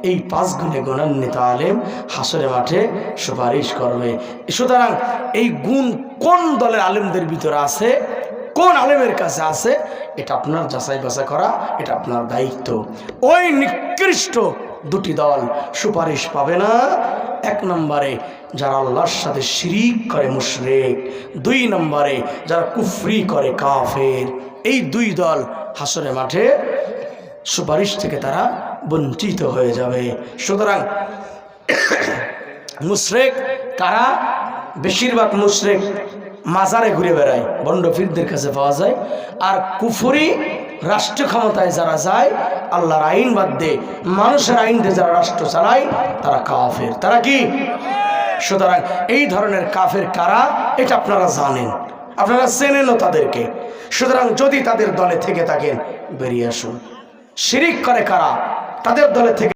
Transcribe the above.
এই 5 গুণে গুণান্বিত আলেম হাসরের মাঠে সুপারিশ করবে। সুতরাং এই গুণ কোন দলের আলেমদের ভিতরে আছে, কোন আলেমের কাছে আছে, এটা আপনার যাচাই বাছাই করা, এটা আপনার দায়িত্ব। ওই নিকৃষ্ট দুটি দল সুপারিশ পাবে না। 1 নম্বরে যারা আল্লাহর সাথে শিরিক করে মুশরিক, 2 নম্বরে যারা কুফরি করে কাফের। এই 2 দল হাসরের মাঠে সুপারিশ থেকে তারা বঞ্চিত হয়ে যাবে। সুতরাং মুশরিক কারা? বেশিরভাগ মুশরিক মাজারে ঘুরে বেড়ায়, বন্ডফিরদের কাছে পাওয়া যায়। আর কুফরি রাষ্ট্র ক্ষমতায় যারা যায়, আল্লাহর আইন বাদ দিয়ে মানুষের আইন দিয়ে যারা রাষ্ট্র চালায়, তারা কাফের। তারা কি? সুতরাং এই ধরনের কাফের কারা এটা আপনারা জানেন, আপনারা চেনেনও তাদেরকে। সুতরাং যদি তাদের দলে থেকে থাকেন বেরিয়ে আসুন। শিরিক করে কারা? তাদের দলে থেকে